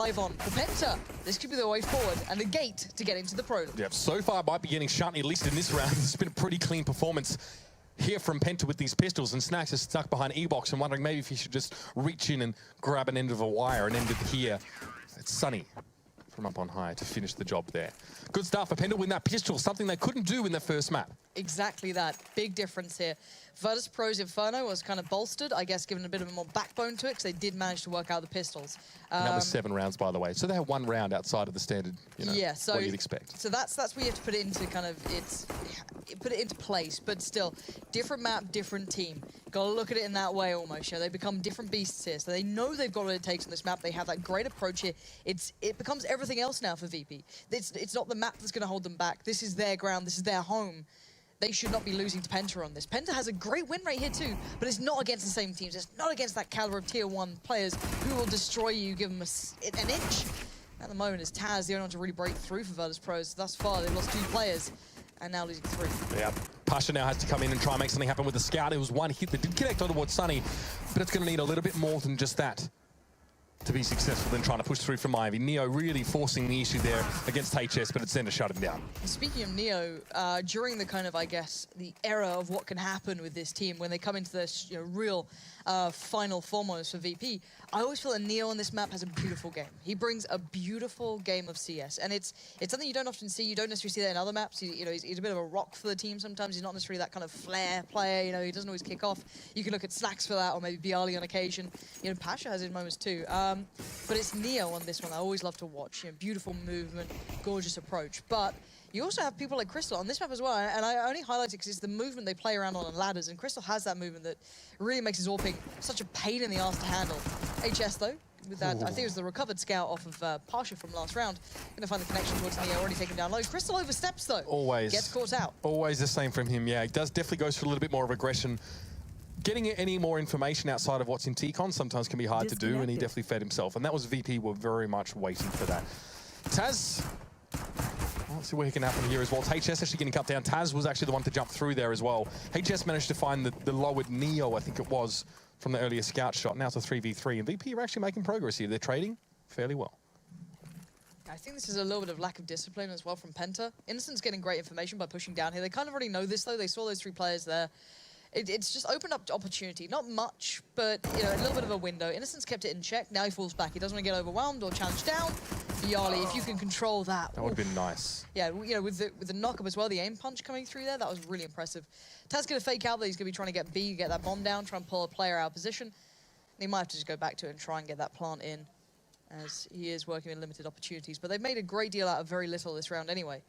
live on. For Penta, this could be the way forward and the gate to get into the Pro. Yeah, so far might be getting shut, at least in this round. It's been a pretty clean performance here from Penta with these pistols, and Snacks is stuck behind E-Box and wondering maybe if he should just reach in and grab an end of a wire and end it here. It's Sunny from up on high to finish the job there. Good stuff for Penta with that pistol, something they couldn't do in the first map. Exactly that. Big difference here. Virtus.pro's Inferno was kind of bolstered, I guess, given a bit of a more backbone to it, because they did manage to work out the pistols. And that was 7 rounds, by the way. So they had 1 round outside of the standard, you know, yeah, so, what you'd expect. So that's where you have to put it into kind of, put it into place, but still, different map, different team. Got to look at it in that way almost. You know, they become different beasts here, so they know they've got what it takes on this map. They have that great approach here. It becomes everything else now for VP. It's not the map that's going to hold them back. This is their ground. This is their home. They should not be losing to Penta on this. Penta has a great win rate here too, but it's not against the same teams. It's not against that caliber of tier 1 players who will destroy you, give them an inch. At the moment, is Taz the only one to really break through for Virtus.pro. Thus far, they've lost 2 players and now losing 3. Yeah, Pasha now has to come in and try and make something happen with the scout. It was 1 hit that did connect on towards Sunny, but it's going to need a little bit more than just that to be successful in trying to push through from Ivy. Neo really forcing the issue there against HS, but it's then to shut him down. Speaking of Neo, during the kind of, I guess, the era of what can happen with this team when they come into this real final foremost for VP, I always feel that Neo on this map has a beautiful game. He brings a beautiful game of CS, and it's something you don't often see. You don't necessarily see that in other maps. He's a bit of a rock for the team sometimes. He's not necessarily that kind of flair player. You know, he doesn't always kick off. You can look at Slacks for that, or maybe Bialy on occasion. You know, Pasha has his moments too. But it's Neo on this one I always love to watch. You know, beautiful movement, gorgeous approach. But you also have people like Crystal on this map as well, and I only highlight it because it's the movement they play around on ladders, and Crystal has that movement that really makes his AWPing such a pain in the ass to handle. HS though, with that, I think it was the recovered scout off of Pasha from last round. Gonna find the connection towards Neo, already taken down low. Crystal oversteps though. Always. Gets caught out. Always the same from him, yeah. He definitely goes for a little bit more of aggression. Getting any more information outside of what's in T-Con sometimes can be hard to do, and he definitely fed himself. And that was VP were very much waiting for that. Taz, let's see what can happen here as well. It's HS actually getting cut down. Taz was actually the one to jump through there as well. HS managed to find the lowered Neo, I think it was, from the earlier scout shot. Now it's a 3v3, and VP are actually making progress here. They're trading fairly well. I think this is a little bit of lack of discipline as well from Penta. Innocent's getting great information by pushing down here. They kind of already know this though. They saw those 3 players there. It's just opened up opportunity. Not much, but you know, a little bit of a window. Innocent's kept it in check. Now he falls back. He doesn't want to get overwhelmed or challenged down. Bialy, if you can control that. That would have been nice. Yeah, you know, with the knock-up as well, the aim punch coming through there, that was really impressive. Taz going to fake out that he's going to be trying to get B, get that bomb down, try and pull a player out of position. And he might have to just go back to it and try and get that plant in, as he is working with limited opportunities. But they've made a great deal out of very little this round anyway.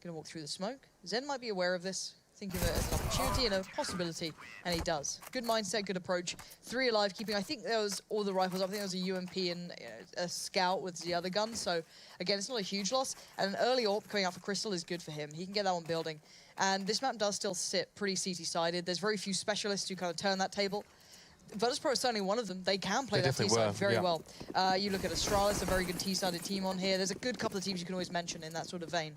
Going to walk through the smoke. Zen might be aware of this, thinking of it as an opportunity and a possibility, and he does. Good mindset, good approach. 3 alive, keeping, I think there was all the rifles up. I think there was a UMP and a scout with the other gun. So again, it's not a huge loss. And an early AWP coming out for Crystal is good for him. He can get that one building. And this map does still sit pretty CT-sided. There's very few specialists who kind of turn that table. Virtus.pro is certainly one of them. They can play that T-side very well. You look at Astralis, a very good T-sided team on here. There's a good couple of teams you can always mention in that sort of vein.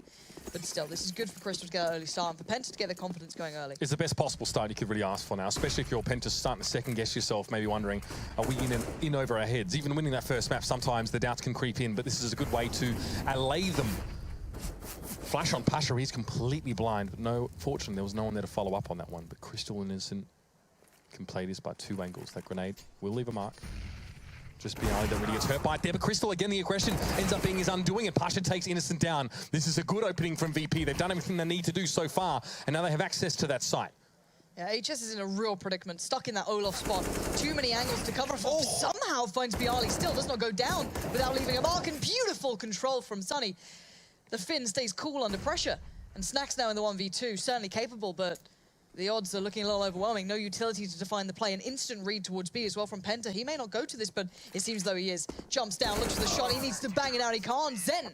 But still, this is good for Crystal to get an early start and for Penta to get the confidence going early. It's the best possible start you could really ask for now, especially if you're Penta starting to second-guess yourself, maybe wondering, are we in over our heads? Even winning that first map, sometimes the doubts can creep in, but this is a good way to allay them. Flash on Pasha, he's completely blind, but no, fortunately, there was no one there to follow up on that one. But Crystal and Innocent can play this by 2 angles. That grenade will leave a mark. Just Bialy that really gets hurt by it there, but Crystal, again, the aggression ends up being his undoing, and Pasha takes Innocent down. This is a good opening from VP. They've done everything they need to do so far, and now they have access to that site. Yeah, HS is in a real predicament, stuck in that Olaf spot. Too many angles to cover. Somehow finds Bialy, still does not go down without leaving a mark, and beautiful control from Sunny. The Finn stays cool under pressure, and Snacks now in the 1v2, certainly capable, but the odds are looking a little overwhelming. No utility to define the play. An instant read towards B as well from Penta. He may not go to this, but it seems though he is. Jumps down, looks for the shot. He needs to bang it out. He can't. Zen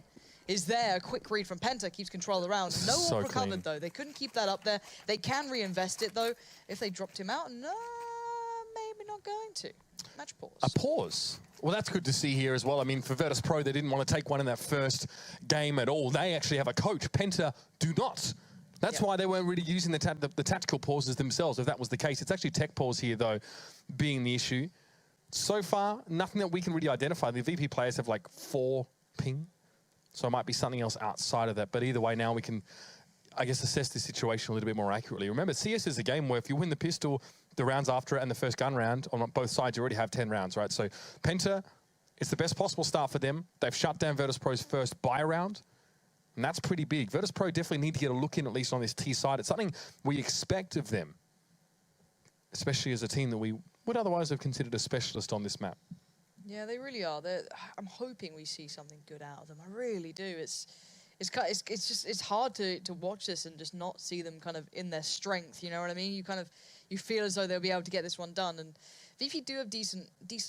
is there. A quick read from Penta. Keeps control of the round. No one recovered, though. They couldn't keep that up there. They can reinvest it, though. If they dropped him out, no, maybe not going to. Match pause. A pause? Well, that's good to see here as well. I mean, for Virtus.pro, they didn't want to take one in that first game at all. They actually have a coach. Penta do not. That's why they weren't really using the tactical pauses themselves, if that was the case. It's actually tech pause here, though, being the issue. So far, nothing that we can really identify. The VP players have like 4 ping. So it might be something else outside of that. But either way, now we can, I guess, assess the situation a little bit more accurately. Remember, CS is a game where if you win the pistol, the rounds after it and the first gun round, on both sides, you already have 10 rounds, right? So Penta, it's the best possible start for them. They've shut down Virtus.pro's first buy round. And that's pretty big. Virtus.pro definitely need to get a look in, at least on this T side. It's something we expect of them, especially as a team that we would otherwise have considered a specialist on this map. Yeah, they really are. I'm hoping we see something good out of them. I really do. It's hard to watch this and just not see them kind of in their strength. You know what I mean? You feel as though they'll be able to get this one done. And VP do have decent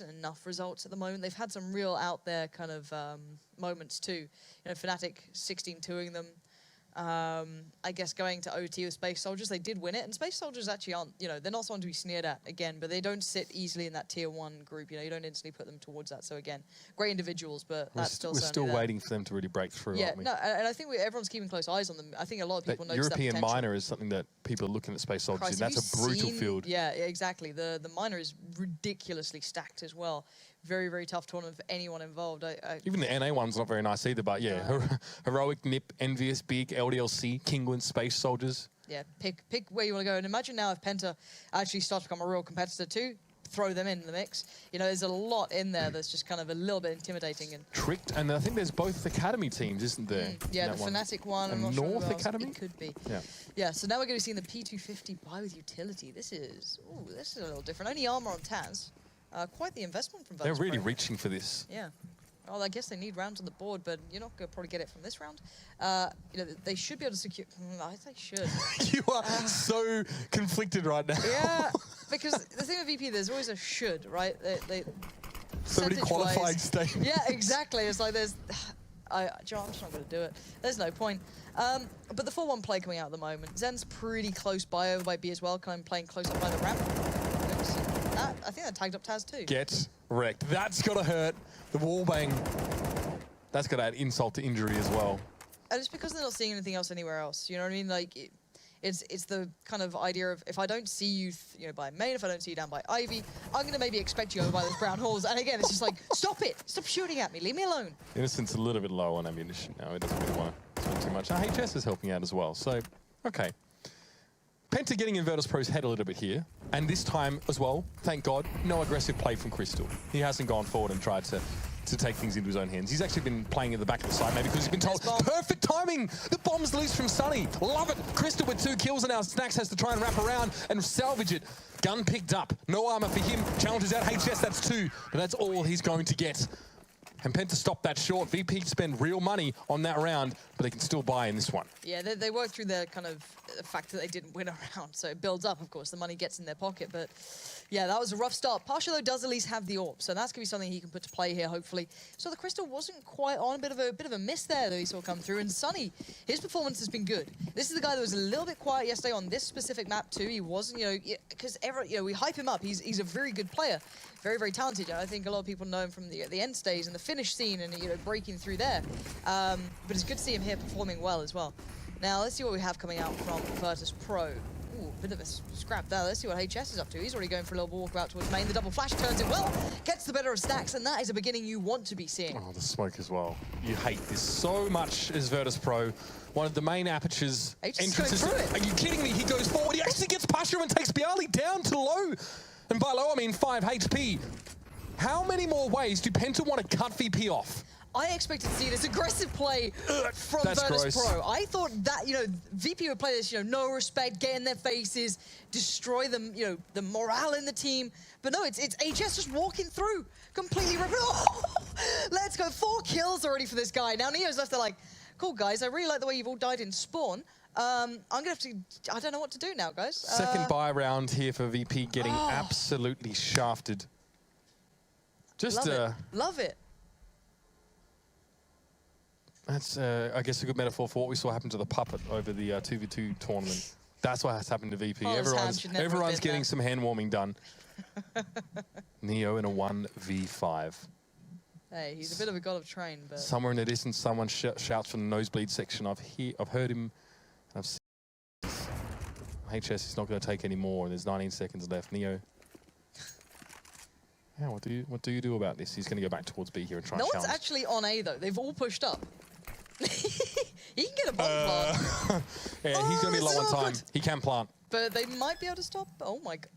enough results at the moment. They've had some real out there kind of moments too. You know, Fnatic 16-2ing them. I guess going to OT with Space Soldiers, they did win it, and Space Soldiers actually aren't, you know, they're not someone to be sneered at, again, but they don't sit easily in that tier 1 group, you know, you don't instantly put them towards that, so again, great individuals, but that's still we're still waiting for them to really break through, aren't we? No, and I think everyone's keeping close eyes on them. I think a lot of people notice that European potential. minor is something that people are looking at Space Soldiers Christ, in. That's a brutal field. Yeah, exactly. The minor is ridiculously stacked as well. Very, very tough tournament for anyone involved. Even the NA one's not very nice either, but yeah, Heroic, Nip, Envious, Big, LDLC, Kingwin, Space Soldiers. Yeah, pick where you want to go. And imagine now if Penta actually starts to become a real competitor too, throw them in the mix. You know, there's a lot in there that's just kind of a little bit intimidating. And Tricked, and I think there's both Academy teams, isn't there? Yeah, the Fnatic one. And I'm not North sure Academy? It could be. Yeah. Yeah, so now we're going to see the P250 buy with utility. This is a little different. Only armor on Taz. Quite the investment from Virtus.pro. They're really reaching for this. Yeah. Well, I guess they need rounds on the board, but you're not going to probably get it from this round. You know, they should be able to secure... I think they should. You are so conflicted right now. Yeah, because the thing with VP, there's always a should, right? They so many qualifying statements. Yeah, exactly. It's like there's... I'm just not going to do it. There's no point. But the 4-1 play coming out at the moment. Zen's pretty close by over by B as well, kind of playing close up by the ramp. I think that tagged up Taz too. Get wrecked. That's got to hurt. The wallbang. That's got to add insult to injury as well. And it's because they're not seeing anything else anywhere else. You know what I mean? Like, it's the kind of idea of if I don't see you, you know, by main, if I don't see you down by Ivy, I'm going to maybe expect you over by those brown halls. And again, it's just like, stop it. Stop shooting at me. Leave me alone. Innocent's a little bit low on ammunition now. He doesn't really want to spend too much. Now, HS is helping out as well. So, okay. Penta getting in Virtus.pro's head a little bit here. And this time as well, thank God, no aggressive play from Crystal. He hasn't gone forward and tried to take things into his own hands. He's actually been playing at the back of the side, maybe because he's been told, perfect timing! The bomb's loose from Sunny. Love it! Crystal with 2 kills, and now Snacks has to try and wrap around and salvage it. Gun picked up. No armor for him. Challenges out HS, that's 2. But that's all he's going to get. And Penta stopped that short. VP spend real money on that round, but they can still buy in this one. Yeah, they work through the kind of fact that they didn't win a round, so it builds up, of course. The money gets in their pocket, but yeah, that was a rough start. Pasha, though, does at least have the AWP, so that's going to be something he can put to play here, hopefully. So the Crystal wasn't quite on. A bit of a miss there that he saw come through. And Sunny, his performance has been good. This is the guy that was a little bit quiet yesterday on this specific map, too. He wasn't, you know, because we hype him up. He's a very good player. Very, very talented. I think a lot of people know him from the end stage and the finish scene and, you know, breaking through there. But it's good to see him here performing well as well. Now, let's see what we have coming out from Virtus.pro. Ooh, bit of a scrap there. Let's see what HS is up to. He's already going for a little walkabout towards main. The double flash turns it well, gets the better of Stacks, and that is a beginning you want to be seeing. Oh, the smoke as well. You hate this so much as Virtus.pro. One of the main apertures entrances. Are you kidding me? He goes forward. He actually gets Pasha and takes Bialy down to low. And by low, I mean 5 HP. How many more ways do Penta want to cut VP off? I expected to see this aggressive play from Virtus.pro. I thought that, you know, VP would play this, you know, no respect, get in their faces, destroy them, you know, the morale in the team. But no, it's HS just walking through, completely let's go, 4 kills already for this guy. Now Neo's left there like, cool guys, I really like the way you've all died in spawn. I'm gonna have to, I don't know what to do now, guys. Second buy round here for VP, getting absolutely shafted. Just love it. That's, I guess, a good metaphor for what we saw happen to the puppet over the 2v2 tournament. That's what has happened to VP. Everyone's getting some hand warming done. Neo in a 1v5. Hey, he's a bit of a god of train, but... Somewhere in the distance, someone shouts from the nosebleed section. I've heard him, and I've seen HS is not going to take any more, and there's 19 seconds left. Neo. Yeah, what do you do about this? He's going to go back towards B here and try and challenge. No one's actually on A, though. They've all pushed up. He can get a bomb plant. Yeah, he's going to be low on time. He can plant. But they might be able to stop. Oh, my God.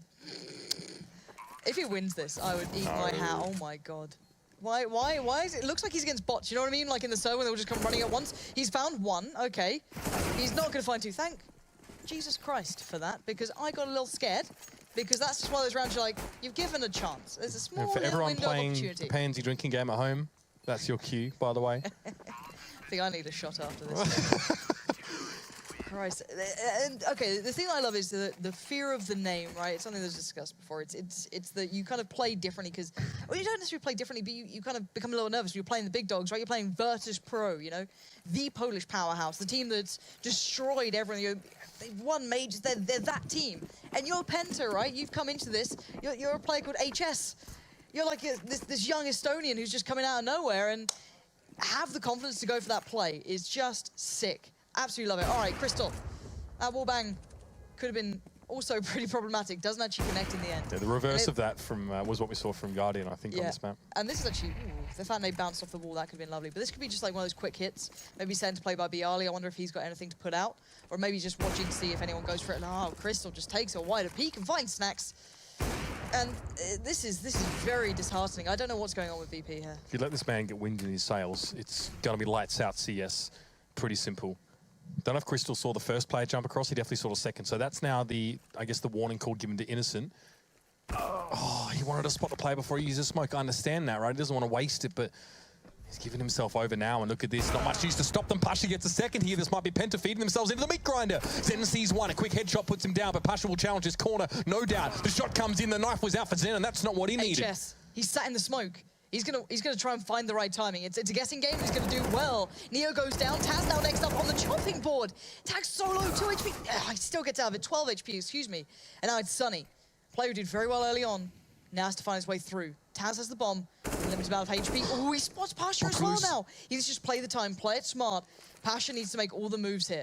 If he wins this, I would eat my hat. Oh, my God. Why is it? It looks like he's against bots. You know what I mean? Like in the server when they'll just come running at once. He's found one. Okay. He's not going to find two. Thank Jesus Christ for that, because I got a little scared. Because that's just one of those rounds you're like, you've given a chance. There's a small for little everyone window of playing opportunity. the pansy drinking game at home, that's your cue, by the way. I think I need a shot after this. Christ. And, okay, the thing I love is the fear of the name, right? It's something that's discussed before. It's that you kind of play differently because, well, you don't necessarily play differently, but you kind of become a little nervous when you're playing the big dogs, right? You're playing Virtus.pro, you know? The Polish powerhouse, the team that's destroyed everything. They've won majors, they're that team. And you're Penta, right? You've come into this, you're a player called HS. You're like this young Estonian who's just coming out of nowhere, and have the confidence to go for that play is just sick. Absolutely love it. All right, Crystal. That wallbang could have been also pretty problematic. Doesn't actually connect in the end. Yeah, the reverse of that from was what we saw from Guardian, I think, on this map. And this is actually, the fact they bounced off the wall, that could have been lovely. But this could be just like one of those quick hits. Maybe sent to play by Bialy. I wonder if he's got anything to put out. Or maybe just watching to see if anyone goes for it. And, oh, Crystal just takes a wider peek and finds Snacks. And this is very disheartening. I don't know what's going on with VP here. If you let this man get wind in his sails, it's going to be lights out CS. Pretty simple. Don't know if Crystal saw the first player jump across. He definitely saw the second. So that's now I guess the warning call given to Innocent. Oh, he wanted to spot the player before he uses smoke. I understand that, right? He doesn't want to waste it, but he's giving himself over now. And look at this. Not much use to stop them. Pasha gets a second here. This might be Penta feeding themselves into the meat grinder. Zen sees one. A quick headshot puts him down, but Pasha will challenge his corner. No doubt. The shot comes in. The knife was out for Zen, and that's not what he needed. HS. He's sat in the smoke. He's gonna try and find the right timing. It's a guessing game. He's gonna do well. Neo goes down. Taz now next up on the chopping board. Tag solo, 2 HP. He still gets out of it. 12 HP, excuse me. And now it's Sunny. Player who did very well early on. Now has to find his way through. Taz has the bomb. Limited amount of HP. Oh, he spots Pasha as well now. He needs to just play the time, play it smart. Pasha needs to make all the moves here.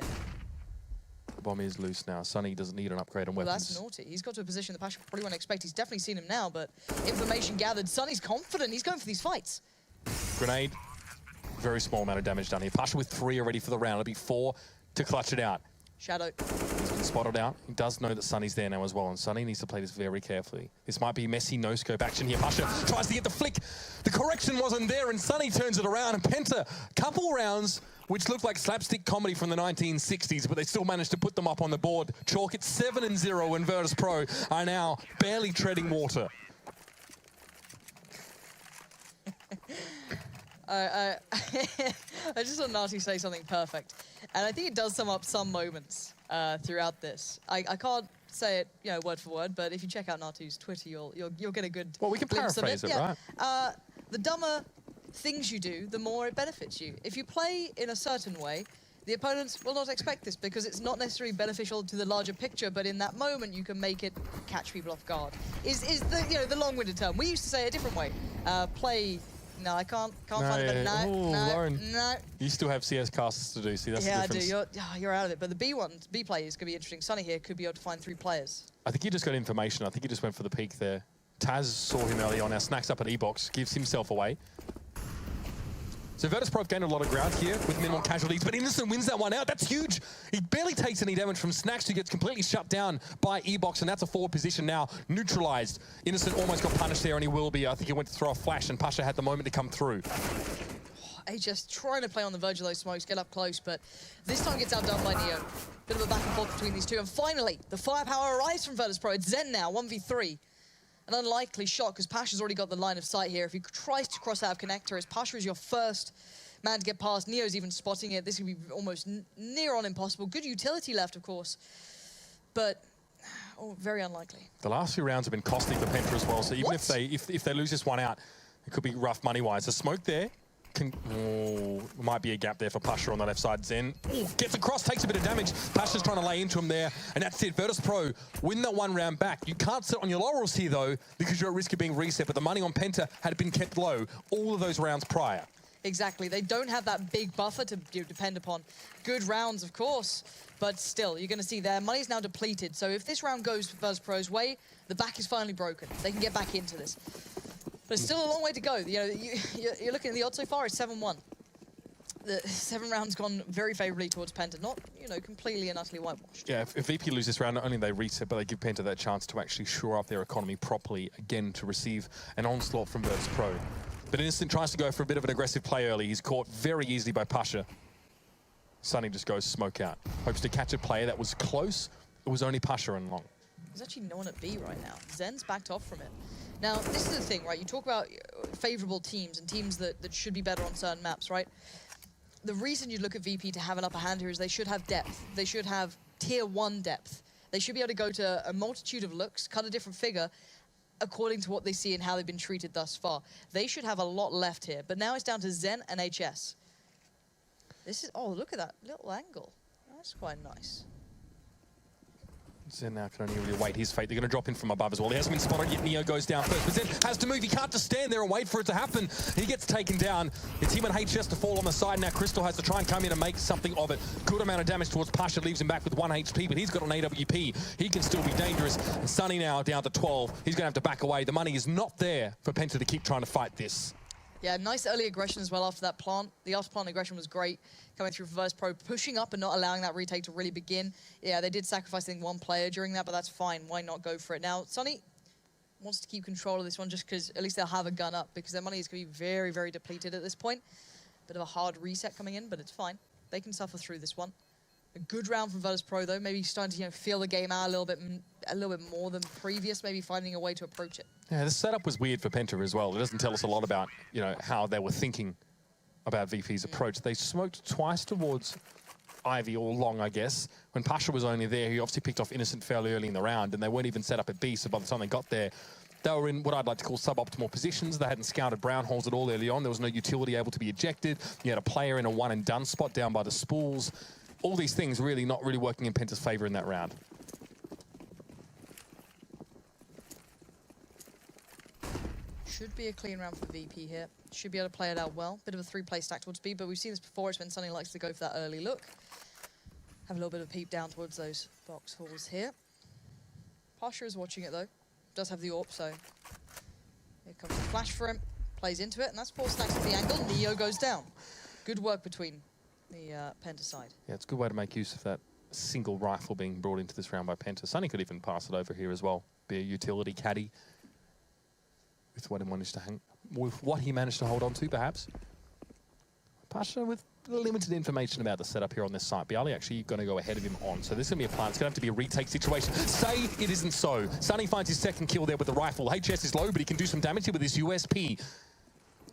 The bomb is loose now. Sunny doesn't need an upgrade on weapons. Well, that's naughty. He's got to a position that Pasha probably won't expect. He's definitely seen him now, but information gathered. Sunny's confident. He's going for these fights. Grenade. Very small amount of damage done here. Pasha with 3 already for the round. It'll be 4 to clutch it out. Shadow. He's been spotted out. He does know that Sunny's there now as well, and Sunny needs to play this very carefully. This might be messy no-scope action here. Pasha tries to get the flick. The correction wasn't there, and Sunny turns it around, and Penta, couple rounds which looked like slapstick comedy from the 1960s, but they still managed to put them up on the board. Chalk, it's 7-0, and Virtus.pro are now barely treading water. I just saw Natu say something perfect, and I think it does sum up some moments throughout this. I can't say it, you know, word for word, but if you check out Natu's Twitter, you'll get a good. Well, we can paraphrase it, right? The dumber things you do, the more it benefits you. If you play in a certain way, the opponents will not expect this because it's not necessarily beneficial to the larger picture, but in that moment you can make it catch people off guard. Is the the long-winded term. We used to say it a different way. No, I can't find it. No, Lauren, no. You still have CS casts to do. See, that's the difference. Yeah, I do. You're out of it. But the B play is going to be interesting. Sunny here could be able to find 3 players. I think he just got information. I think he just went for the peak there. Taz saw him early on. Now Snacks up at E-Box, gives himself away. So Virtus.pro have gained a lot of ground here with minimal casualties, but Innocent wins that one out. That's huge. He barely takes any damage from Snacks, who gets completely shut down by E-Box, and that's a forward position now, neutralized. Innocent almost got punished there, and he will be. I think he went to throw a flash, and Pasha had the moment to come through. Just trying to play on the verge of those smokes, get up close, but this time gets outdone by Neo. Bit of a back and forth between these two, and finally, the firepower arrives from Virtus.pro. It's Zen now, 1v3. An unlikely shot, because Pasha's already got the line of sight here. If he tries to cross out of connector, as Pasha is your first man to get past, Neo's even spotting it. This could be almost near on impossible. Good utility left, of course, but very unlikely. The last few rounds have been costly for Penta as well, so even if they lose this one out, it could be rough money-wise. The smoke there might be a gap there for Pasha on the left side. Zen gets across, takes a bit of damage. Pasha's trying to lay into him there, and that's it. Virtus.pro win that 1 round back. You can't sit on your laurels here, though, because you're at risk of being reset, but the money on Penta had been kept low all of those rounds prior. Exactly. They don't have that big buffer to depend upon. Good rounds, of course, but still, you're going to see their money's now depleted. So if this round goes Virtus.pro's way, the back is finally broken. They can get back into this. But it's still a long way to go. You know, you're looking at the odds so far, it's 7-1. The 7 rounds gone very favorably towards Penta, not, you know, completely and utterly whitewashed. Yeah, if VP lose this round, not only they reset, but they give Penta that chance to actually shore up their economy properly, again, to receive an onslaught from Virtus.pro. But Innocent tries to go for a bit of an aggressive play early. He's caught very easily by Pasha. Sunny just goes smoke out. Hopes to catch a player that was close. It was only Pasha and long. There's actually no one at B right now. Zen's backed off from it. Now, this is the thing, right? You talk about favorable teams and teams that should be better on certain maps, right? The reason you look at VP to have an upper hand here is they should have depth. They should have tier 1 depth. They should be able to go to a multitude of looks, cut a different figure, according to what they see and how they've been treated thus far. They should have a lot left here, but now it's down to Zen and HS. This is, oh, look at that little angle. That's quite nice. Zen now can only really wait his fate. They're going to drop in from above as well. He hasn't been spotted yet. Neo goes down first, but Zen has to move. He can't just stand there and wait for it to happen. He gets taken down. It's him and HS to fall on the side. Now Crystal has to try and come in and make something of it. Good amount of damage towards Pasha, leaves him back with 1 HP, but he's got an AWP. He can still be dangerous. And Sunny now down to 12. He's going to have to back away. The money is not there for Penta to keep trying to fight this. Yeah, nice early aggression as well after that plant. The after-plant aggression was great, coming through for Virtus.pro, pushing up and not allowing that retake to really begin. Yeah, they did sacrifice, I think, 1 player during that, but that's fine. Why not go for it? Now, Sunny wants to keep control of this one just because at least they'll have a gun up, because their money is going to be very, very depleted at this point. Bit of a hard reset coming in, but it's fine. They can suffer through this one. A good round from Virtus.pro, though. Maybe starting to, you know, feel the game out a little bit more than previous, maybe finding a way to approach it. Yeah, the setup was weird for Penta as well. It doesn't tell us a lot about, you know, how they were thinking about VP's approach. They smoked twice towards Ivy or Long, I guess. When Pasha was only there, he obviously picked off Innocent fairly early in the round, and they weren't even set up at B, so by the time they got there, they were in what I'd like to call suboptimal positions. They hadn't scouted brown holes at all early on. There was no utility able to be ejected. You had a player in a one-and-done spot down by the spools. All these things really not really working in Penta's favor in that round. Should be a clean round for VP here. Should be able to play it out well. Bit of a 3-play stack towards B, but we've seen this before. It's when Sunny likes to go for that early look. Have a little bit of peep down towards those box holes here. Pasha is watching it though. Does have the AWP, so here comes the flash for him. Plays into it, and that's 4 stacks at the angle. Neo goes down. Good work between the Penta side. Yeah, it's a good way to make use of that single rifle being brought into this round by Penta. Sunny could even pass it over here as well. Be a utility caddy with what he managed to hold on to, perhaps. Pasha with limited information about the setup here on this site. Bialy actually going to go ahead of him on. So this is going to be a plan. It's going to have to be a retake situation. Say it isn't so. Sunny finds his 2nd kill there with the rifle. HS is low, but he can do some damage here with his USP.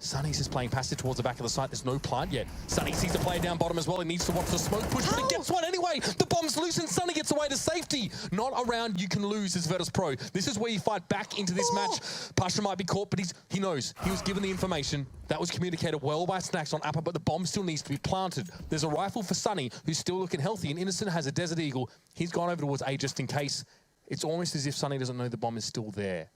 Sunny's just playing passive towards the back of the site. There's no plant yet. Sunny sees the player down bottom as well. He needs to watch the smoke push, but he gets one anyway. The bomb's loose and Sunny gets away to safety. Not a round you can lose as Virtus.pro. This is where you fight back into this match. Pasha might be caught, but he knows. He was given the information. That was communicated well by Snacks on upper, but the bomb still needs to be planted. There's a rifle for Sunny, who's still looking healthy, and Innocent has a Desert Eagle. He's gone over towards A just in case. It's almost as if Sunny doesn't know the bomb is still there.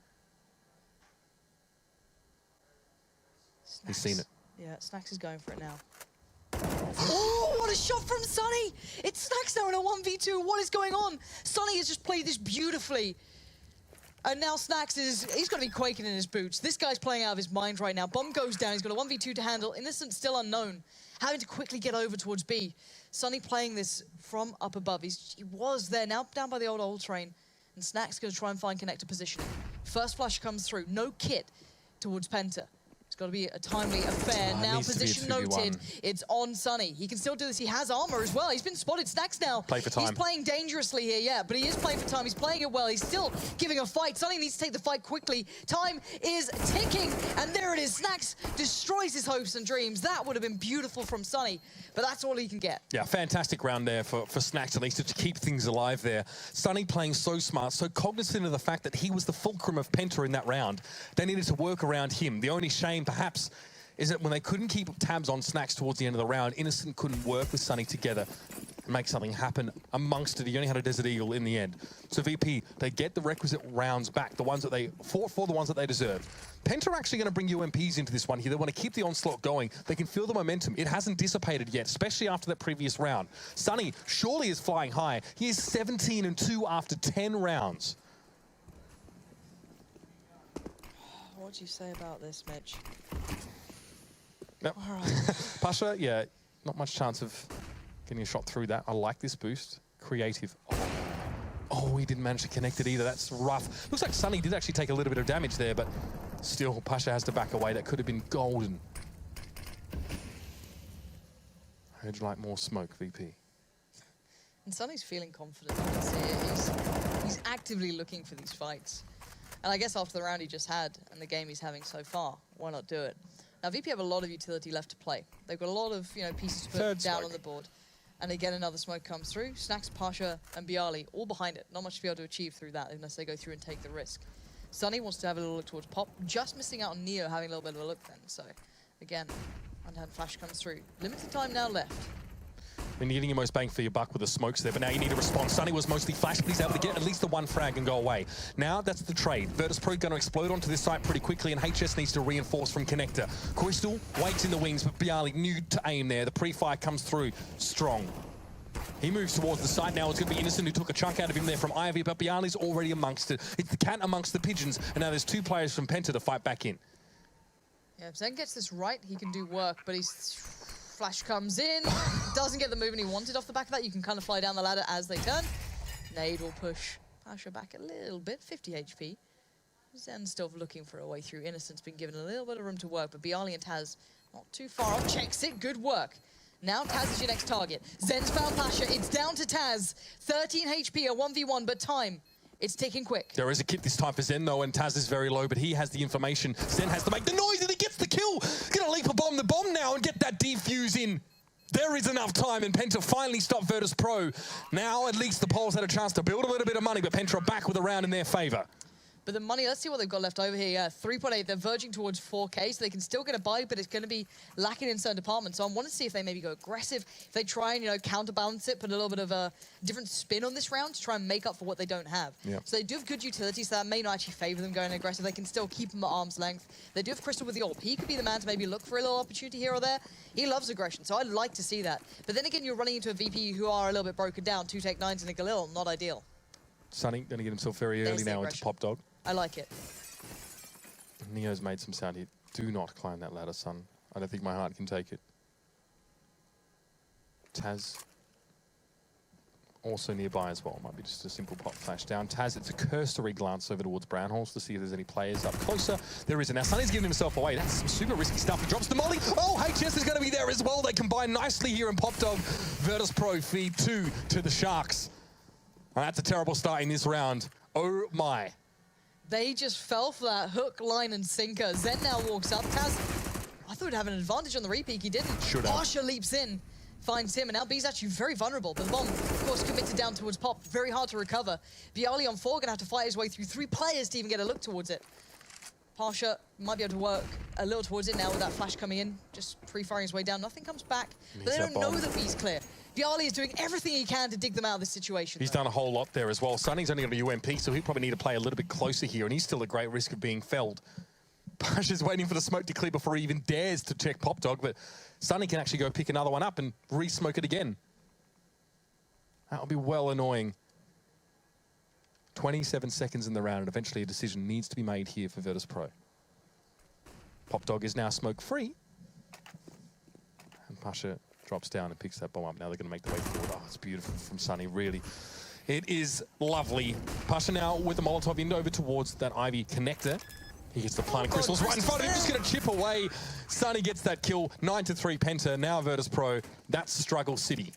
He's seen it. Yeah, Snacks is going for it now. Oh, what a shot from Sunny! It's Snacks now in a 1v2. What is going on? Sunny has just played this beautifully. And now Snacks he's going to be quaking in his boots. This guy's playing out of his mind right now. Bomb goes down. He's got a 1v2 to handle. Innocent still unknown. Having to quickly get over towards B. Sunny playing this from up above. He was there, now down by the old train. And Snacks going to try and find connector positioning. First flush comes through. No kit towards Penta. It's got to be a timely affair. Now position noted. It's on Sunny. He can still do this. He has armor as well. He's been spotted. Snacks now. Play for time. He's playing dangerously here, yeah, but he is playing for time. He's playing it well. He's still giving a fight. Sunny needs to take the fight quickly. Time is ticking, and there it is. Snacks destroys his hopes and dreams. That would have been beautiful from Sunny, but that's all he can get. Yeah, fantastic round there for Snacks, at least, to keep things alive there. Sunny playing so smart, so cognizant of the fact that he was the fulcrum of Penta in that round. They needed to work around him. The only shame, perhaps, is that when they couldn't keep tabs on Snacks towards the end of the round, Innocent couldn't work with Sunny together and make something happen amongst it. He only had a Desert Eagle in the end. So VP, they get the requisite rounds back, the ones that they fought for, the ones that they deserved. Penta are actually going to bring UMPs into this one here. They want to keep the onslaught going. They can feel the momentum. It hasn't dissipated yet, especially after that previous round. Sunny surely is flying high. He is 17-2 after 10 rounds. What do you say about this, Mitch? Yep. All right. Pasha, yeah, not much chance of getting a shot through that. I like this boost. Creative. Oh, he didn't manage to connect it either. That's rough. Looks like Sunny did actually take a little bit of damage there, but still, Pasha has to back away. That could have been golden. Heard you like more smoke, VP. And Sunny's feeling confident. You can see it. He's actively looking for these fights. And I guess after the round he just had and the game he's having so far, why not do it? Now, VP have a lot of utility left to play. They've got a lot of pieces to put down on the board. And again, another smoke comes through. Snacks, Pasha, and Bialy all behind it. Not much to be able to achieve through that unless they go through and take the risk. Sunny wants to have a little look towards Pop, just missing out on Neo having a little bit of a look then. So, again, one-hand flash comes through. Limited time now left. When you're getting your most bang for your buck with the smokes there, but now you need a response. Sunny was mostly flash, but he's able to get at least the one frag and go away. Now that's the trade. Virtus.pro going to explode onto this site pretty quickly, and HS needs to reinforce from Connector. Crystal waits in the wings, but Bialy knew to aim there. The pre-fire comes through strong. He moves towards the side now. It's going to be Innocent who took a chunk out of him there from Ivy, but Bialy's already amongst it. It's the cat amongst the pigeons, and now there's two players from Penta to fight back in. Yeah, if Zen gets this right, he can do work, but he's... Flash comes in, doesn't get the movement he wanted off the back of that. You can kind of fly down the ladder as they turn. Nade will push Pasha back a little bit, 50 HP. Zen still looking for a way through. Innocent's been given a little bit of room to work, but Bialy and Taz not too far off. Checks it, good work. Now Taz is your next target. Zen's found Pasha, it's down to Taz. 13 HP, a 1v1, but time. It's ticking quick. There is a kit this time for Zen, though, and Taz is very low, but he has the information. Zen has to make the noise, and he gets the kill. Gonna leap a bomb the bomb now and get that defuse in. There is enough time, and Penta finally stopped Virtus.pro. Now, at least the Poles had a chance to build a little bit of money, but Penta are back with a round in their favor. But the money, let's see what they've got left over here. Yeah, 3.8, they're verging towards 4K, so they can still get a buy, but it's going to be lacking in certain departments. So I want to see if they maybe go aggressive, if they try and, counterbalance it, put a little bit of a different spin on this round to try and make up for what they don't have. Yep. So they do have good utility, so that may not actually favor them going aggressive. They can still keep them at arm's length. They do have Crystal with the AWP. He could be the man to maybe look for a little opportunity here or there. He loves aggression, so I'd like to see that. But then again, you're running into a VP who are a little bit broken down. 2 Tech 9s and a Galil, not ideal. Sunny going to get himself very early now into Pop Dog. I like it. Neo's made some sound here. Do not climb that ladder, son. I don't think my heart can take it. Taz also nearby as well. Might be just a simple pop flash down. Taz, it's a cursory glance over towards Brownhorse to see if there's any players up closer. There isn't. Now, Sunny's giving himself away. That's some super risky stuff. He drops the molly. Oh, HS is going to be there as well. They combine nicely here in Pop Dog. Virtus.pro feed 2 to the Sharks. And that's a terrible start in this round. Oh, my. They just fell for that hook, line, and sinker. Zen now walks up. Taz, I thought he'd have an advantage on the repeat. He didn't. Should have. Pasha leaps in, finds him, and now B's actually very vulnerable. But the bomb, of course, committed down towards Pop. Very hard to recover. Bialy on 4, gonna have to fight his way through 3 players to even get a look towards it. Pasha might be able to work a little towards it now with that flash coming in. Just pre-firing his way down. Nothing comes back. But they don't know that B's clear. Bialy is doing everything he can to dig them out of this situation. He's done a whole lot there as well. Sunny's only got a UMP, so he'll probably need to play a little bit closer here, and he's still at great risk of being felled. Pasha's waiting for the smoke to clear before he even dares to check Pop Dog, but Sunny can actually go pick another one up and re-smoke it again. That'll be well annoying. 27 seconds in the round, and eventually a decision needs to be made here for Virtus.pro. Pop Dog is now smoke-free. And Pasha drops down and picks that bomb up. Now they're going to make the way forward. Oh, it's beautiful from Sunny, really. It is lovely. Pasha now with the Molotov in over towards that Ivy connector. He gets the plant crystals right in front of him, just going to chip away. Sunny gets that kill, 9-3 Penta. Now Virtus.pro, that's Struggle City.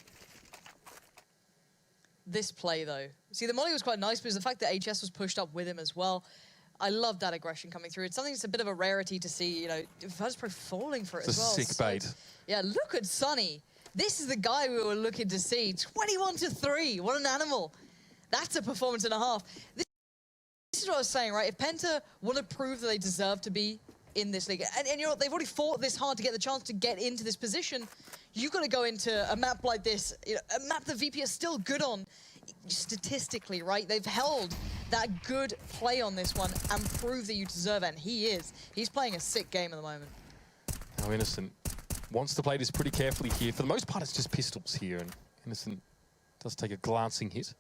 This play, though. See, the molly was quite nice because the fact that HS was pushed up with him as well. I love that aggression coming through. It's something that's a bit of a rarity to see, Virtus.pro falling for it as well. It's a sick bait. Yeah, look at Sunny. This is the guy we were looking to see. 21-3. What an animal. That's a performance and a half. This is what I was saying, right? If Penta want to prove that they deserve to be in this league, and they've already fought this hard to get the chance to get into this position, you've got to go into a map like this, a map that VP is still good on. Statistically, right? They've held that good play on this one and proved that you deserve it, and he is. He's playing a sick game at the moment. Now Innocent wants to play this pretty carefully here. For the most part, it's just pistols here, and Innocent does take a glancing hit.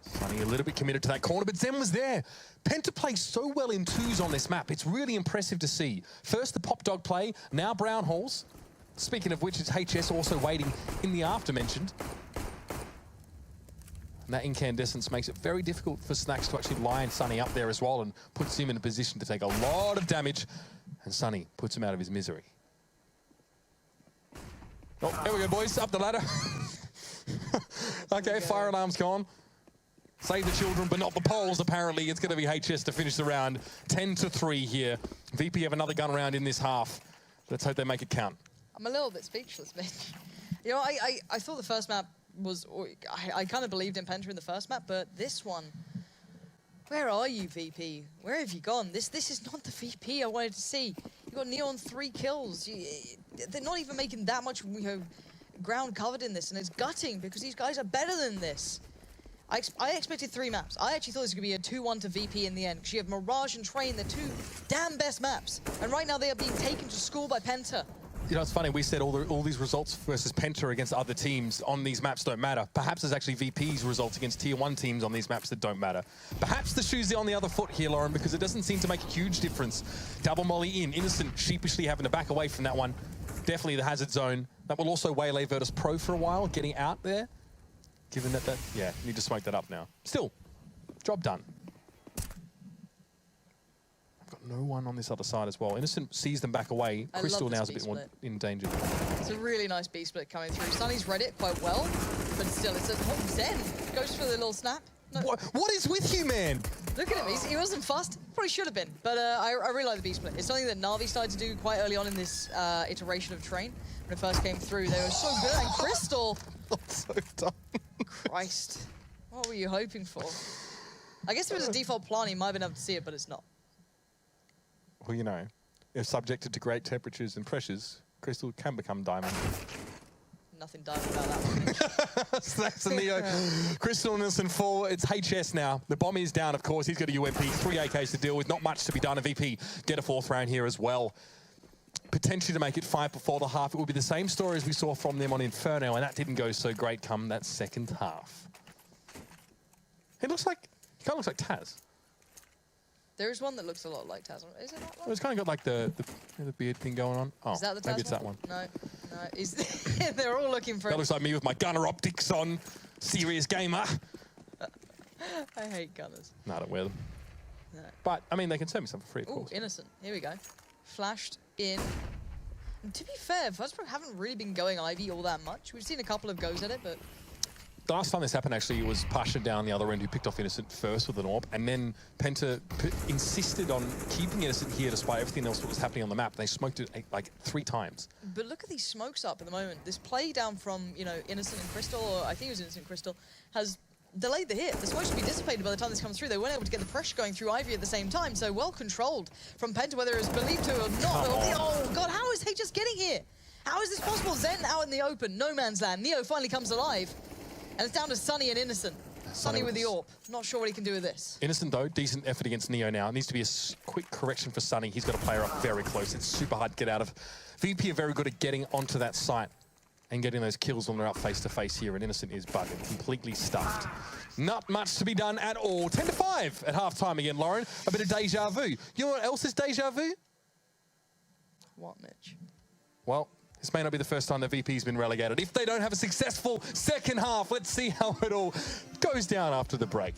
Sunny Sunny a little bit committed to that corner, but Zen was there. Penta plays so well in twos on this map. It's really impressive to see. First the Pop Dog play, now Brown Halls. Speaking of which, it's HS also waiting in the after-mentioned. And that incandescence makes it very difficult for Snacks to actually line Sunny up there as well and puts him in a position to take a lot of damage. And Sunny puts him out of his misery. Oh, here we go, boys. Up the ladder. Okay, fire alarm's gone. Save the children, but not the poles, apparently. It's going to be HS to finish the round. 10-3 here. VP have another gun round in this half. Let's hope they make it count. I'm a little bit speechless, Mitch. You know, I thought the first map was... I kind of believed in Penta in the first map, but this one... Where are you, VP? Where have you gone? This is not the VP I wanted to see. You got Neon 3 kills. They're not even making that much, you know, ground covered in this, and it's gutting because these guys are better than this. I expected 3 maps. I actually thought this was going to be a 2-1 to VP in the end, because you have Mirage and Train, the 2 damn best maps. And right now they are being taken to school by Penta. You know, it's funny, we said all these results versus Penta against other teams on these maps don't matter. Perhaps it's actually VP's results against Tier 1 teams on these maps that don't matter. Perhaps the shoe's on the other foot here, Lauren, because it doesn't seem to make a huge difference. Double molly in, Innocent sheepishly having to back away from that one. Definitely the hazard zone. That will also waylay Virtus.pro for a while, getting out there. Given that, yeah, need to smoke that up now. Still, job done. I've got no one on this other side as well. Innocent sees them back away. Crystal now is a bit more in danger. It's a really nice B split coming through. Sunny's read it quite well, but still, it's a Zen. Goes for the little snap. No. What is with you, man? Look at him, he wasn't fast. Probably should have been, but I really like the B split. It's something that Na'Vi started to do quite early on in this iteration of Train. When it first came through, they were so good. And Crystal... so dumb. Christ. What were you hoping for? I guess if it was a default plan, he might have been able to see it, but it's not. Well, you know, if subjected to great temperatures and pressures, Crystal can become diamond. Nothing diamond about that one. That's the Neo. Crystal and Innocent 4. It's HS now. The bomb is down, of course. He's got a UMP, 3 AKs to deal with. Not much to be done. A VP get a 4th round here as well. Potentially to make it 5 before the half. It would be the same story as we saw from them on Inferno, and that didn't go so great come that second half. He kind of looks like Taz. There is one that looks a lot like Taz. Is it not one? Well, it's kind of got like the beard thing going on. Oh, is that the Taz maybe it's that one. No. They're all looking for That looks like me with my gunner optics on. Serious gamer. I hate gunners. No, I don't wear them. No. But, I mean, they can send me some for free, of Ooh, course. Innocent. Here we go. Flashed in. And to be fair, Virtus.pro haven't really been going Ivy all that much. We've seen a couple of goes at it, but... The last time this happened, actually, was Pasha down the other end who picked off Innocent first with an AWP, and then Penta insisted on keeping Innocent here despite everything else that was happening on the map. They smoked it like 3 times. But look at these smokes up at the moment. This play down from, you know, Innocent and Crystal, or I think it was Innocent and Crystal, has delayed the hit. The smoke should be dissipated by the time this comes through. They weren't able to get the pressure going through Ivy at the same time, so well controlled from Penta, whether it was believed to or not. Oh god, how is he just getting here? How is this possible? Zen out in the open, no man's land. Neo finally comes alive. And it's down to Sunny and Innocent. Sunny with the AWP. Not sure what he can do with this. Innocent, though, decent effort against Neo now. It needs to be a quick correction for Sunny. He's got a player up very close. It's super hard to get out of. VP are very good at getting onto that site and getting those kills when they're up face-to-face here, and Innocent is bugging, completely stuffed. Not much to be done at all. 10-5 at half-time again, Lauren. A bit of deja vu. You know what else is deja vu? What, Mitch? Well, this may not be the first time the VP's been relegated. If they don't have a successful second half, let's see how it all goes down after the break.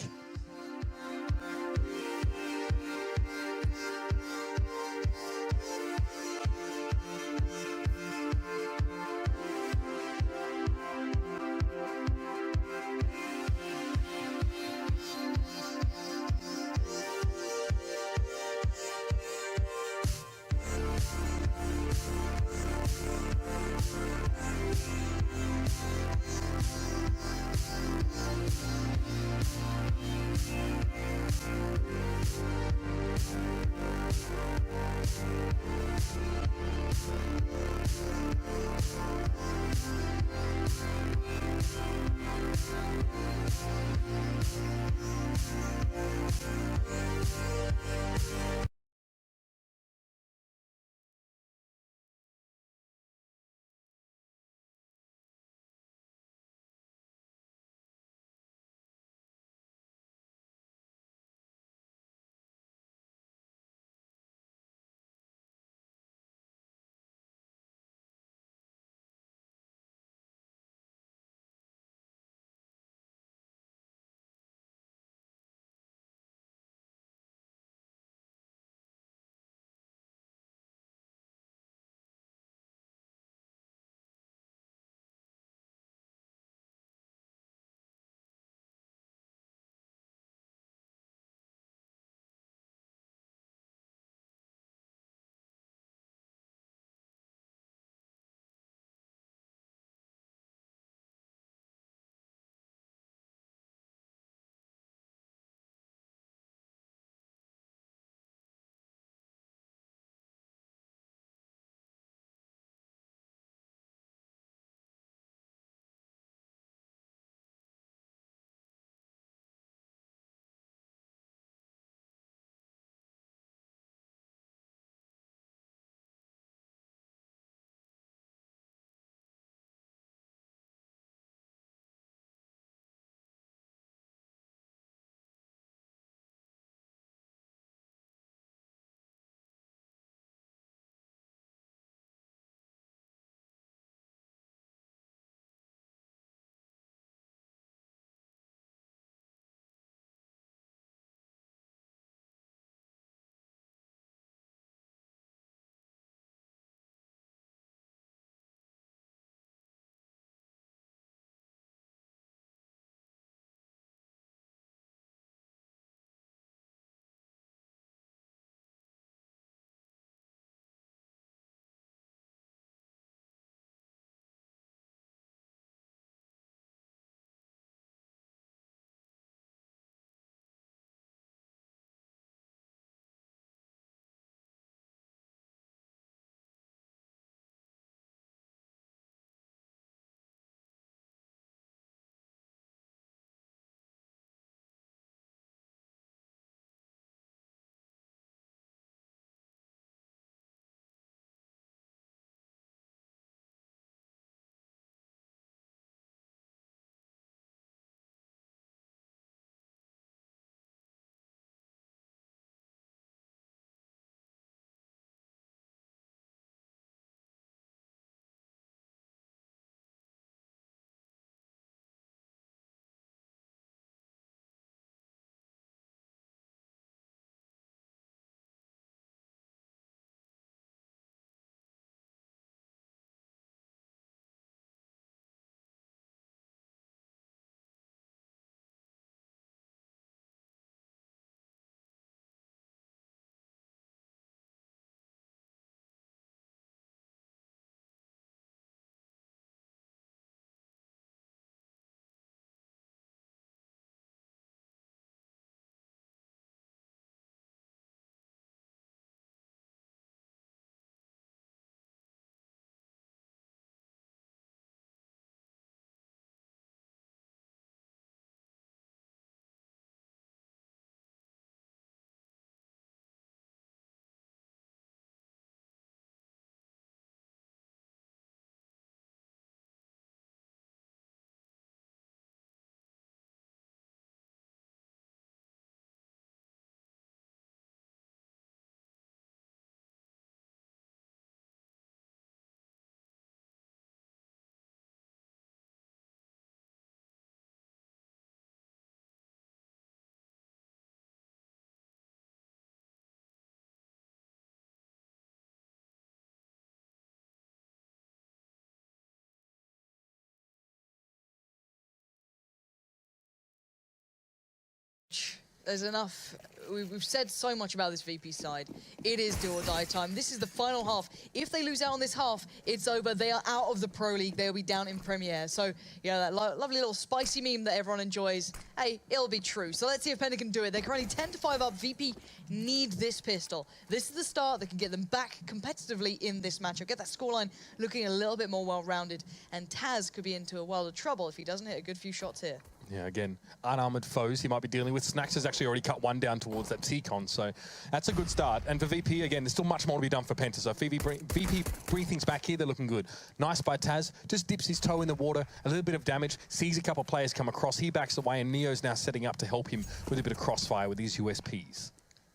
There's enough. We've said so much about this VP side. It is do or die time. This is the final half. If they lose out on this half, it's over. They are out of the Pro League. They'll be down in Premier. So, you know, that lovely little spicy meme that everyone enjoys, hey, it'll be true. So let's see if Penta can do it. They're currently 10-5 up. VP need this pistol. This is the start that can get them back competitively in this matchup. Get that scoreline looking a little bit more well-rounded. And Taz could be into a world of trouble if he doesn't hit a good few shots here. Yeah, again, unarmored foes he might be dealing with. Snacks has actually already cut one down towards that T-Con, so that's a good start. And for VP, again, there's still much more to be done for Penta. So if VP bring things back here, they're looking good. Nice by Taz, just dips his toe in the water, a little bit of damage, sees a couple of players come across, he backs away, and Neo's now setting up to help him with a bit of crossfire with his USPs.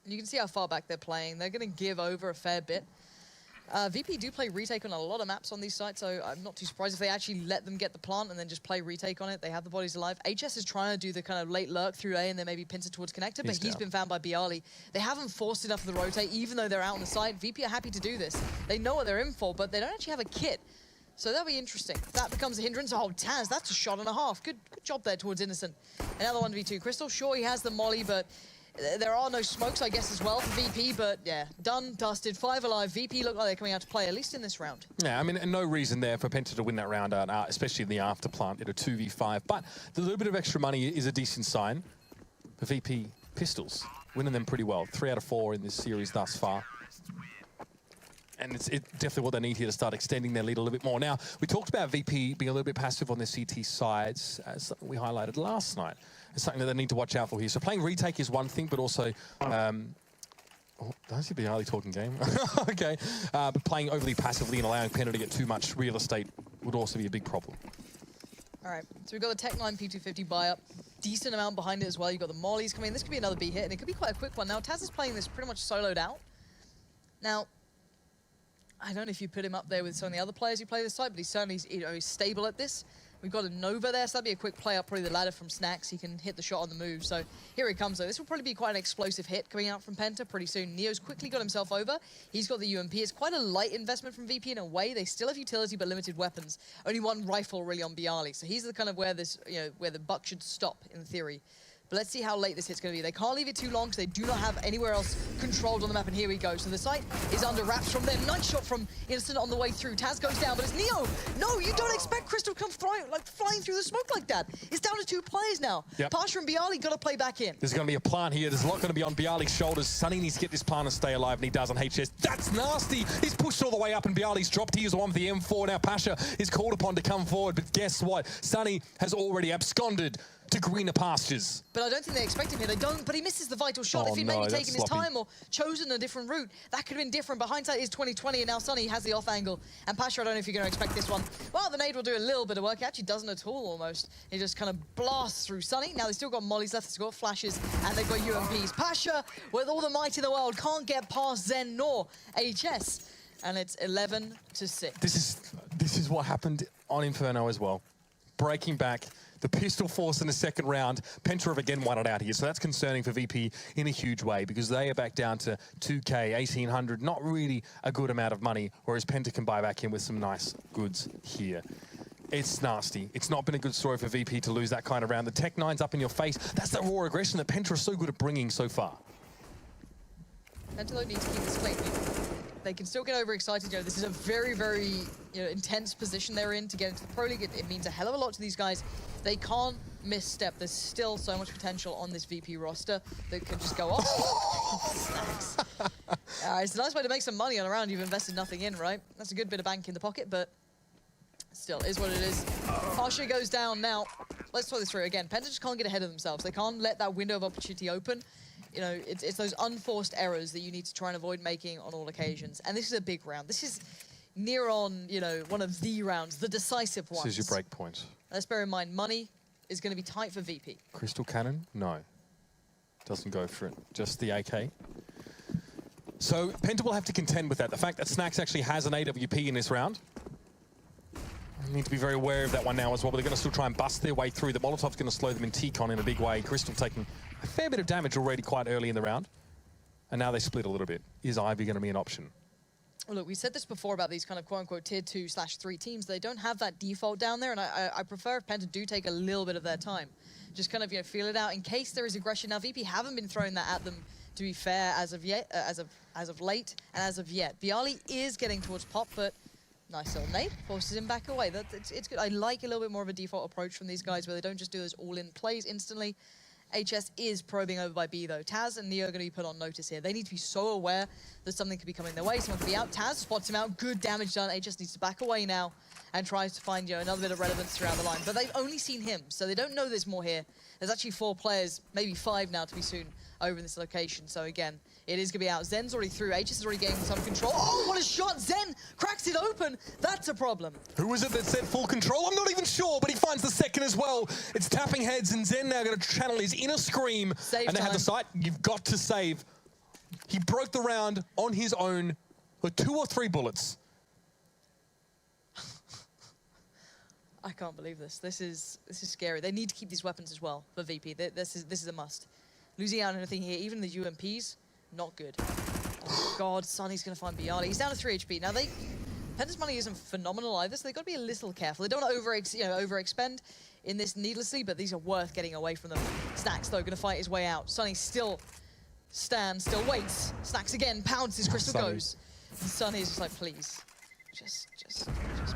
You can see how far back they're playing. They're going to give over a fair bit. VP do play retake on a lot of maps on these sites, so I'm not too surprised if they actually let them get the plant and then just play retake on it. They have the bodies alive. HS is trying to do the kind of late lurk through A and then maybe pincer towards connector, but he's been found by Bialy. They haven't forced enough of the rotate, even though they're out on the site. VP are happy to do this. They know what they're in for, but they don't actually have a kit. So that'll be interesting. That becomes a hindrance. Oh, Taz, that's a shot and a half. Good job there towards Innocent. Another 1v2. Crystal, sure, he has the molly, but there are no smokes, I guess, as well for VP, but yeah, done, dusted, 5 alive. VP look like they're coming out to play, at least in this round. Yeah, I mean, no reason there for Penta to win that round, especially in the after plant at a 2v5, but the little bit of extra money is a decent sign for VP Pistols, winning them pretty well. 3 out of 4 in this series thus far. And it's definitely what they need here to start extending their lead a little bit more. Now, we talked about VP being a little bit passive on their CT sides, as something we highlighted last night. It's something that they need to watch out for here. So playing retake is one thing, but also... oh, that's your Bialy talking game. Okay. But playing overly passively and allowing Penta to get too much real estate would also be a big problem. All right, so we've got the Tech 9 P250 buy-up. Decent amount behind it as well. You've got the mollies coming in. This could be another B hit, and it could be quite a quick one. Now, Taz is playing this pretty much soloed out. Now, I don't know if you put him up there with some of the other players who play this side, but he's certainly he's stable at this. We've got a Nova there, so that'd be a quick play up, probably the ladder from Snacks. He can hit the shot on the move. So here he comes, though. This will probably be quite an explosive hit coming out from Penta pretty soon. Neo's quickly got himself over. He's got the UMP. It's quite a light investment from VP in a way. They still have utility, but limited weapons. Only one rifle really on Bialy. So he's the kind of where this, where the buck should stop in theory. But let's see how late this hit's going to be. They can't leave it too long because they do not have anywhere else controlled on the map. And here we go. So the site is under wraps from them. Nice shot from Innocent on the way through. Taz goes down, but it's Neo. No, you don't expect Crystal to come flying through the smoke like that. It's down to 2 players now. Yep. Pasha and Bialy got to play back in. There's going to be a plant here. There's a lot going to be on Bialy's shoulders. Sunny needs to get this plant and stay alive, and he does on HS. That's nasty. He's pushed all the way up, and Bialy's dropped. He is the one with the M4. Now Pasha is called upon to come forward, but guess what? Sunny has already absconded to greener pastures. But I don't think they expect him here. They don't, but he misses the vital shot. Oh, if he'd no, maybe taken his sloppy. time or chosen a different route, that could have been different. But hindsight is 20/20, and now Sunny has the off angle. And Pasha, I don't know if you're going to expect this one. Well, the nade will do a little bit of work. He actually doesn't at all, almost. He just kind of blasts through Sunny. Now they've still got mollies left, they've got flashes, and they've got UMPs. Pasha, with all the might in the world, can't get past Zen nor HS. And it's 11-6. This is what happened on Inferno as well. Breaking back. The pistol force in the second round. Penta have again won it out here, so that's concerning for VP in a huge way because they are back down to 2K, 1,800, not really a good amount of money, whereas Penta can buy back in with some nice goods here. It's nasty. It's not been a good story for VP to lose that kind of round. The Tech 9's up in your face. That's that raw aggression that Penta are so good at bringing so far. Penta need to keep this clean. They can still get overexcited. This is a very, very intense position they're in to get into the Pro League. It means a hell of a lot to these guys. They can't misstep. There's still so much potential on this VP roster that can just go off. It's a nice way to make some money on a round you've invested nothing in, right? That's a good bit of bank in the pocket, but still, is what it is. Pasha goes down now. Let's talk this through again. Penta just can't get ahead of themselves. They can't let that window of opportunity open. It's those unforced errors that you need to try and avoid making on all occasions. And this is a big round. This is near on, one of the rounds, the decisive ones. This is your break point. Let's bear in mind, money is going to be tight for VP. Crystal Cannon? No. Doesn't go for it. Just the AK. So Penta will have to contend with that. The fact that Snacks actually has an AWP in this round. They need to be very aware of that one now as well, but they're going to still try and bust their way through. The Molotov's going to slow them in T-Con in a big way. Crystal taking a fair bit of damage already quite early in the round. And now they split a little bit. Is Ivy going to be an option? Well, look, we said this before about these kind of quote-unquote tier 2/3 teams. They don't have that default down there, and I prefer if Penta do take a little bit of their time. Just kind of, you know, feel it out in case there is aggression. Now, VP haven't been throwing that at them, to be fair, as of late, and as of yet. Bialy is getting towards Pop, but nice little nade, forces him back away. It's good. I like a little bit more of a default approach from these guys where they don't just do those all-in plays instantly. HS is probing over by B, though. Taz and Neo are going to be put on notice here. They need to be so aware that something could be coming their way. Someone could be out. Taz spots him out. Good damage done. HS needs to back away now and tries to find, you know, another bit of relevance throughout the line. But they've only seen him, so they don't know there's more here. There's actually 4 players, maybe 5 now to be soon, over in this location. So again, it is going to be out. Zen's already through. HS is already getting some control. Oh, what a shot! Zen cracks it open. That's a problem. Who was it that said full control? I'm not even sure, but he finds the second as well. It's tapping heads, and Zen now going to channel his inner scream. Save and they time. have the sight. You've got to save. He broke the round on his own with 2 or 3 bullets. I can't believe this. This is scary. They need to keep these weapons as well for VP. This is a must. Losing out on anything here, even the UMPs, not good. Oh God, Sunny's gonna find Bialy. He's down to 3 HP. Now Penta's money isn't phenomenal either, so they've got to be a little careful. They don't want to overexpend in this needlessly, but these are worth getting away from them. Snacks though, gonna fight his way out. Sunny still stands, still waits. Snacks again, pounces, Crystal goes. And Sunny is just like, please. Just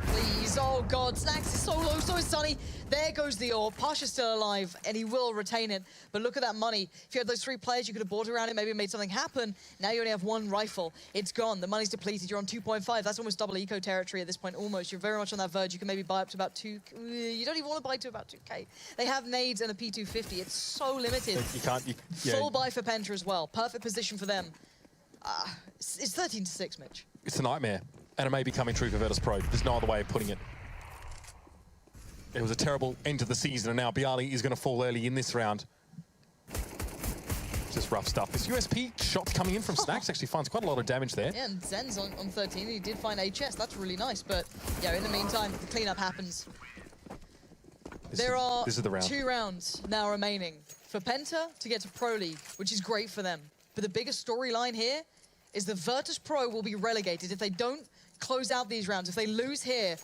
please. Oh God, Snacks is so low, so is Sunny. There goes the orb. Pasha's still alive, and he will retain it. But look at that money. If you had those 3 players, you could have bought around it, maybe made something happen. Now you only have 1 rifle. It's gone. The money's depleted. You're on 2.5. That's almost double eco territory at this point, almost. You're very much on that verge. You can maybe buy up to about 2. You don't even want to buy to about 2K. They have nades and a P250. It's so limited. You can't. Full buy for Penta as well. Perfect position for them. It's 13-6, Mitch. It's a nightmare. And it may be coming true for Virtus.pro. There's no other way of putting it. It was a terrible end to the season, and now Bialy is going to fall early in this round. Just rough stuff. This USP shot coming in from Snacks actually finds quite a lot of damage there. Yeah, and Zen's on 13. He did find HS. That's really nice. But, yeah, in the meantime, the cleanup happens. There are 2 rounds now remaining for Penta to get to Pro League, which is great for them. But the biggest storyline here is that Virtus.pro will be relegated if they don't close out these rounds. If they lose here,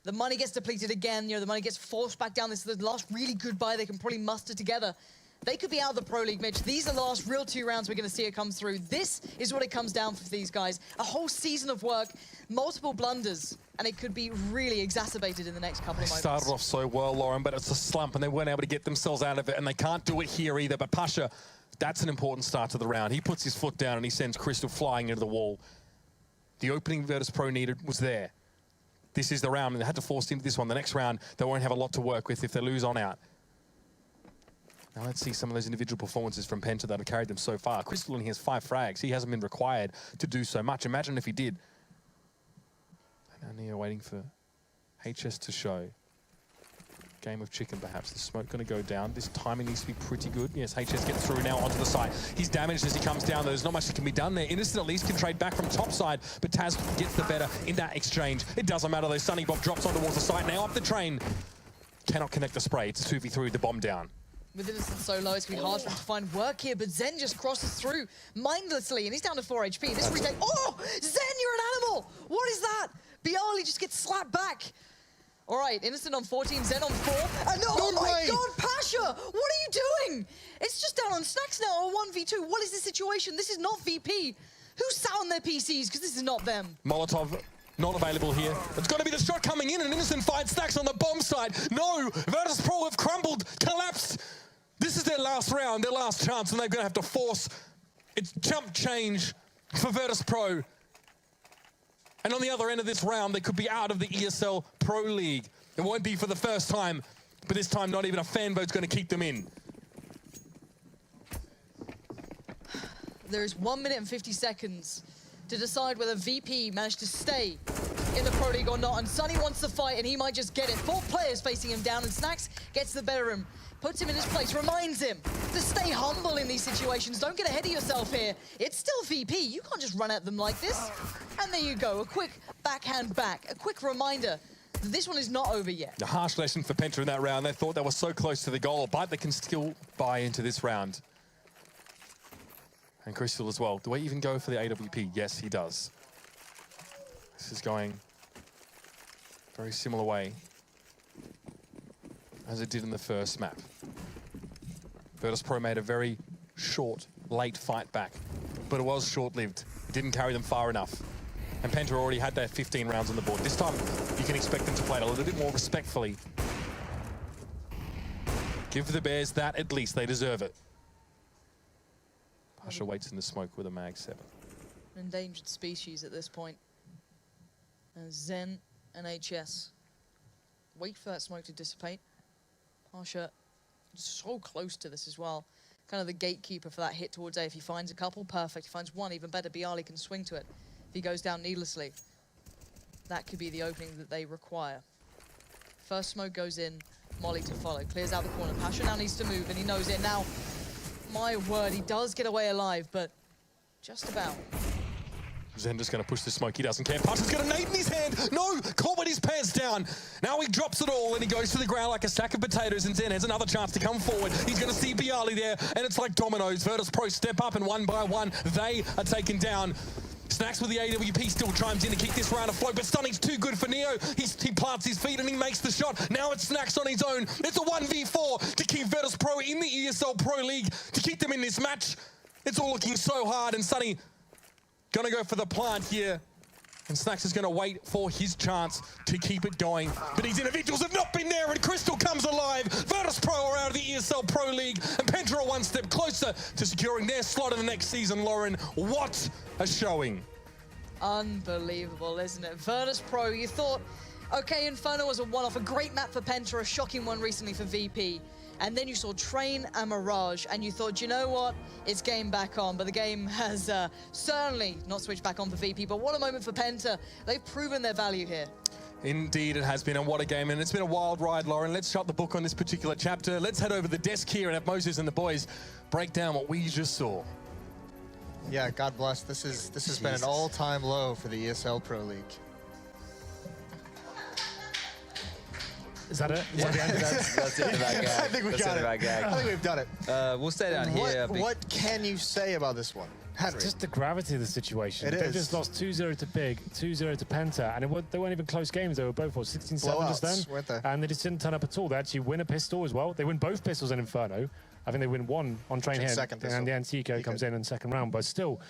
the money gets depleted again. You know, the money gets forced back down. This is the last really good buy they can probably muster together. They could be out of the Pro League, Mitch. These are the last real 2 rounds we're going to see it come through. This is what it comes down for these guys. A whole season of work, multiple blunders, and it could be really exacerbated in the next couple of moments. Started off so well, Lauren, but it's a slump, and they weren't able to get themselves out of it, and they can't do it here either. But Pasha, that's an important start to the round. He puts his foot down, and he sends Crystal flying into the wall. The opening Virtus.pro needed was there. This is the round, and they had to force into this one. The next round, they won't have a lot to work with if they lose on out. Now let's see some of those individual performances from Penta that have carried them so far. Crystal only has 5 frags. He hasn't been required to do so much. Imagine if he did. And now Neo waiting for HS to show. Game of chicken, perhaps. The smoke going to go down. This timing needs to be pretty good. Yes, HS gets through now onto the side. He's damaged as he comes down. There's not much that can be done there. Innocent at least can trade back from top side, but Taz gets the better in that exchange. It doesn't matter though. Sunny Bob drops on towards the side. Now up the train. Cannot connect the spray. It's 2v3 with the bomb down. With Innocent so low, it's going to be hard for him to find work here, but Zen just crosses through mindlessly, and he's down to 4 HP. This retake... Oh! Zen, you're an animal! What is that? Bialy just gets slapped back. All right, Innocent on 14, Zen on 4. And oh my God, Pasha! What are you doing? It's just down on Snacks now on 1v2. What is the situation? This is not VP. Who sat on their PCs? Because this is not them. Molotov not available here. It's going to be the shot coming in, and Innocent finds Snacks on the bomb side. No! Virtus.pro have crumbled, collapsed. This is their last round, their last chance, and they're going to have to force it's jump change for Virtus.pro. And on the other end of this round, they could be out of the ESL Pro League. It won't be for the first time, but this time not even a fan vote's going to keep them in. There's 1 minute and 50 seconds to decide whether VP managed to stay in the Pro League or not. And Sunny wants to fight, and he might just get it. 4 players facing him down, and Snacks gets the better of him. Puts him in his place, reminds him to stay humble in these situations. Don't get ahead of yourself here. It's still VP. You can't just run at them like this. And there you go, a quick backhand back. A quick reminder that this one is not over yet. A harsh lesson for Penta in that round. They thought they were so close to the goal, but they can still buy into this round. And Crystal as well. Do I even go for the AWP? Yes, he does. This is going very similar way as it did in the first map. Virtus.pro made a very short, late fight back, but it was short-lived. It didn't carry them far enough. And Penta already had their 15 rounds on the board. This time, you can expect them to play it a little bit more respectfully. Give the Bears that at least. They deserve it. Pasha waits in the smoke with a mag 7. Endangered species at this point. And Zen and HS wait for that smoke to dissipate. Pasha so close to this as well. Kind of the gatekeeper for that hit towards A. If he finds a couple, perfect. If he finds one, even better. Bialy can swing to it. If he goes down needlessly, that could be the opening that they require. First smoke goes in, Molly to follow. Clears out the corner. Pasha now needs to move, and he knows it. Now, my word, he does get away alive, but just about. Zen just going to push the smoke. He doesn't care. Pasha's got a nade in his hand. No! Caught with his pants down. Now he drops it all and he goes to the ground like a sack of potatoes, and Zen has another chance to come forward. He's going to see Bialy there, and it's like dominoes. Virtus.pro step up, and one by one, they are taken down. Snacks with the AWP still chimes in to keep this round afloat, but Stunning's too good for Neo. He plants his feet and he makes the shot. Now it's Snacks on his own. It's a 1v4 to keep Virtus.pro in the ESL Pro League, to keep them in this match. It's all looking so hard, and Sunny gonna go for the plant here. And Snacks is gonna wait for his chance to keep it going. But these individuals have not been there, and Crystal comes alive. Virtus.pro are out of the ESL Pro League, and Penta are one step closer to securing their slot in the next season. Lauren, what a showing. Unbelievable, isn't it? Virtus.pro, you thought, okay, Inferno was a one-off, a great map for Penta, a shocking one recently for VP. And then you saw Train and Mirage, and you thought, you know what? It's game back on. But the game has certainly not switched back on for VP. But what a moment for Penta. They've proven their value here. Indeed, it has been, and what a game. And it's been a wild ride, Lauren. Let's shut the book on this particular chapter. Let's head over the desk here and have Moses and the boys break down what we just saw. Yeah, God bless. This has been an all-time low for the ESL Pro League. Is that it? Is Yeah. that the end of that? That's it. I think we got it. I think we've done it. We'll stay down here. What can you say about this one, Henry? It's just the gravity of the situation. It They is. just lost 2-0 to Big, 2-0 to Penta, and they weren't even close games. They were both 16-7 just then, Blowouts, weren't they? and they just didn't turn up at all. They actually win a pistol as well. They win both pistols in Inferno. I think they win one on Train here, Second pistol. and the Antico comes in second round. But still,